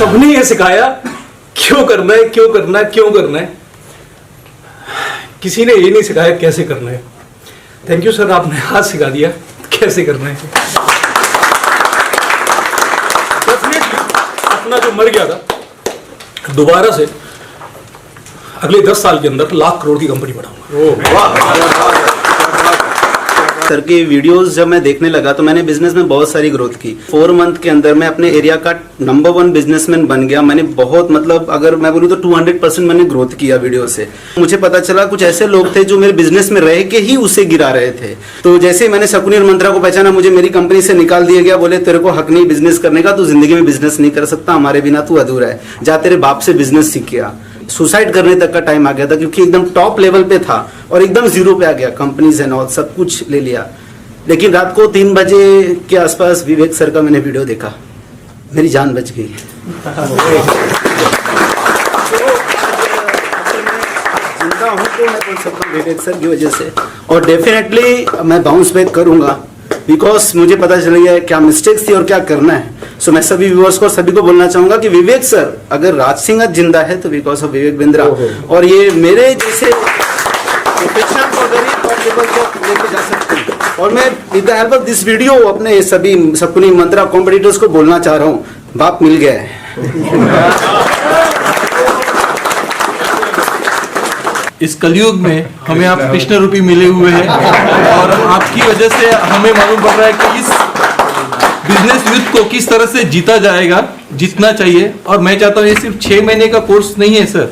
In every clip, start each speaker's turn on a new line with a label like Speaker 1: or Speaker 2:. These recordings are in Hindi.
Speaker 1: सबने ये सिखाया क्यों करना है, क्यों करना है, क्यों करना है। किसी ने ये नहीं सिखाया कैसे करना है। थैंक यू सर, आपने आज सिखा दिया कैसे करना है। अपना जो मर गया था दोबारा से अगले 10 साल के अंदर लाख करोड़ की कंपनी बनाऊंगा।
Speaker 2: सर की वीडियोस जब मैं देखने लगा तो मैंने बिजनेस में बहुत सारी ग्रोथ की। 4 मंथ के अंदर मैं अपने एरिया का नंबर 1 बिजनेसमैन बन गया। मैंने बहुत मतलब अगर मैं बोलूँ तो 200% मैंने ग्रोथ किया वीडियो से। मुझे पता चला कुछ ऐसे लोग थे जो मेरे बिजनेस में रह के ही उसे गिरा रहे थे। तो जैसे ही मैंने शकुनी और मंत्रा को पहचाना, मुझे मेरी कंपनी से निकाल दिया गया। बोले तेरे को हक नहीं बिजनेस करने का, तू जिंदगी में बिजनेस नहीं कर सकता, हमारे बिना तू अधूरा है, जा तेरे बाप से बिजनेस सीख गया। सुसाइड करने तक का टाइम आ गया था क्योंकि एकदम टॉप लेवल पे था और एकदम जीरो पे आ गया। कंपनीज एंड ऑल सब कुछ ले लिया। लेकिन रात को 3 बजे के आसपास विवेक सर का मैंने वीडियो देखा, मेरी जान बच गई। जिंदा हूं तो मैं बोल सकता हूं विवेक सर की वजह से, और डेफिनेटली मैं बाउंस बैक करूंगा बिकॉज मुझे पता चल गया है क्या मिस्टेक्स थी और क्या करना है। सो मैं सभी व्यूअर्स को सभी को बोलना चाहूंगा कि विवेक सर अगर राज सिंह जिंदा है तो बिकॉज ऑफ विवेक बिंद्रा, और ये मेरे जैसे प्रोफेशनल को गरीब और टेबल को लेके जा सकते हैं। और मैं with the help of this video अपने सभी शकुनी मंत्रा कॉम्पिटिटर्स को बोलना चाह रहा हूँ, बाप मिल गया है।
Speaker 3: इस कलयुग में हमें आप कृष्ण रूपी मिले हुए हैं और आपकी वजह से हमें मालूम पड़ रहा है कि इस बिजनेस युद्ध को किस तरह से जीता जाएगा, जीतना चाहिए। और मैं चाहता हूँ ये सिर्फ 6 महीने का कोर्स नहीं है सर,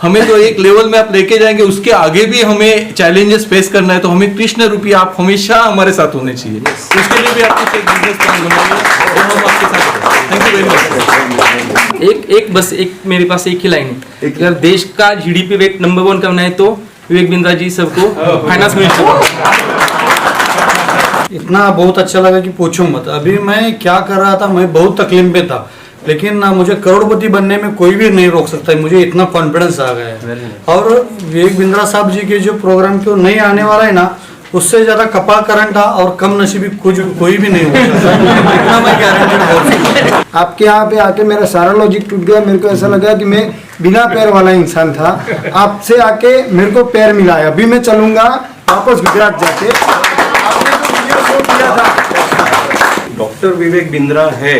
Speaker 3: हमें तो एक लेवल में आप लेके जाएंगे, उसके आगे भी हमें चैलेंजेस फेस करना है। तो हमें कृष्ण रूपी आप हमेशा हमारे साथ होने चाहिए। उसके लिए भी आप कुछ एक बिजनेस प्लान बनाइए और हम आपके साथ हैं। Thank you very much.
Speaker 4: बस मेरे पास एक ही लाइन है, अगर देश का जीडीपी रेट नंबर 1 करना है तो विवेक बिंद्रा जी सबको फाइनेंस मिनिस्टर।
Speaker 5: इतना बहुत अच्छा लगा कि पूछो मत। अभी मैं क्या कर रहा था, मैं बहुत तकलीफ में था, लेकिन मुझे करोड़पति बनने में कोई भी नहीं रोक सकता है। मुझे इतना कॉन्फिडेंस आ गया है। और विवेक बिंद्रा साहब जी के जो प्रोग्राम क्यों नहीं आने वाला है ना, उससे ज्यादा कपाल करंट था और कम नसीबी कोई भी नहीं हो सकता। इतना मैं गारंटेड बोल।
Speaker 6: आपके यहाँ पे आके मेरा सारा लॉजिक टूट गया। मेरे को ऐसा लगा कि मैं बिना पैर वाला इंसान था, आपसे आके मेरे को पैर मिला है। अभी मैं चलूंगा वापस गुजरात जाके। आपने तो वीडियो शो किया था।
Speaker 7: डॉक्टर विवेक बिंद्रा है,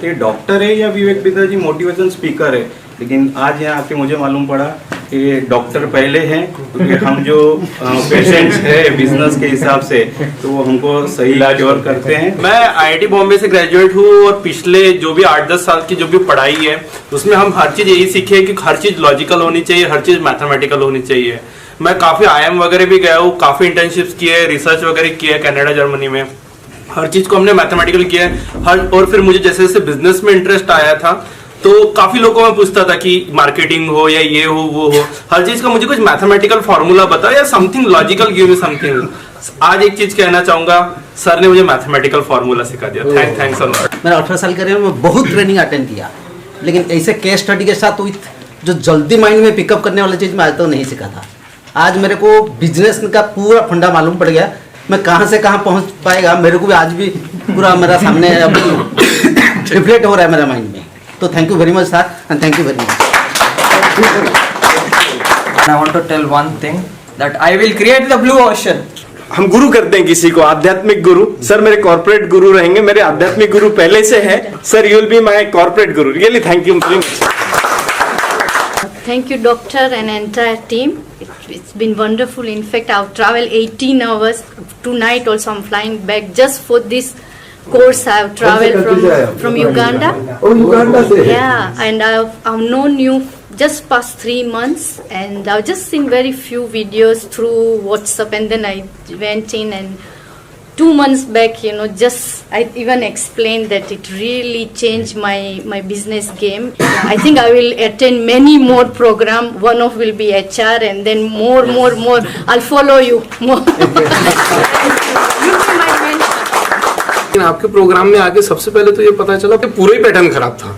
Speaker 7: ये डॉक्टर है या विवेक बिंद्रा जी मोटिवेशन स्पीकर है? लेकिन आज यहाँ आके मुझे मालूम पड़ा कि डॉक्टर पहले हैं, क्योंकि हम जो पेशेंट्स है बिजनेस के हिसाब से तो वो हमको सही इलाज और करते हैं।
Speaker 8: मैं आईआईटी बॉम्बे से ग्रेजुएट हूँ और पिछले जो भी 8-10 साल की जो भी पढ़ाई है उसमें हम हर चीज़ यही सीखे कि हर चीज़ लॉजिकल होनी चाहिए, हर चीज़ मैथमेटिकल होनी चाहिए। मैं काफ़ी IIM वगैरह भी गया हूँ, काफ़ी इंटर्नशिप्स किए, रिसर्च वगैरह किया है कनाडा जर्मनी में। हर चीज़ को हमने मैथमेटिकल किया है। और फिर मुझे जैसे जैसे बिजनेस में इंटरेस्ट आया था तो काफी लोगों में पूछता था कि मार्केटिंग हो या ये हो वो हो, हर चीज का मुझे कुछ मैथमेटिकल फॉर्मूला बताओ या something logical, give me something. आज एक चीज कहना चाहूंगा, सर ने मुझे मैथमेटिकल फॉर्मूला सिखा दिया। Thanks a lot.
Speaker 9: मैंने 18 साल करियर में बहुत ट्रेनिंग अटेंड किया, लेकिन ऐसे केस स्टडी के साथ जो जल्दी माइंड में पिकअप करने वाली चीज मैं आज तक नहीं सीखा था। आज मेरे को बिजनेस का पूरा फंडा मालूम पड़ गया। मैं कहाँ से कहाँ पहुँच पाएगा मेरे को भी आज भी पूरा मेरा सामने रिफ्लेक्ट हो रहा है मेरे माइंड में। तो thank you very much sir, and thank you very much.
Speaker 4: I want to tell one thing that I will create the blue ocean.
Speaker 1: हम गुरु करते हैं किसी को, आध्यात्मिक गुरु। सर मेरे कॉर्पोरेट गुरु रहेंगे, मेरे आध्यात्मिक गुरु पहले से है। Sir you will be my corporate guru. Really thank you very much.
Speaker 10: Thank you, doctor and entire team. It's been wonderful. In fact, I've traveled 18 hours. Tonight also I'm flying back just for this course. I've traveled from Uganda.
Speaker 6: Oh, Uganda se?
Speaker 10: Yeah, and I've known you just past 3 months, and I've just seen very few videos through WhatsApp, and then I went in, and 2 months back, I even explained that it really changed my business game. I think I will attend many more program. One of will be HR, and then more. I'll follow you more. You be my mentor.
Speaker 1: आपके प्रोग्राम में आके सबसे पहले तो ये पता चला कि पूरा ही पैटर्न खराब था।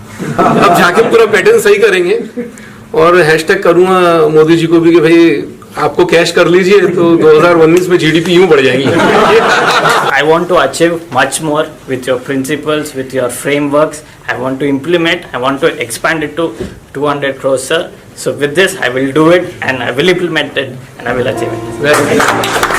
Speaker 1: अब जाके पूरा पैटर्न सही करेंगे और हैशटैग करूंगा मोदी जी को भी कि भाई
Speaker 3: आपको कैश कर लीजिए तो 2019 में जीडीपी यूं बढ़ जाएगी।
Speaker 11: I want to achieve much more with your principles, with your frameworks. I want to implement, I want to expand it to 200 crores, sir. So with this, I will do it and I will implement it and I will achieve it.
Speaker 3: Very good.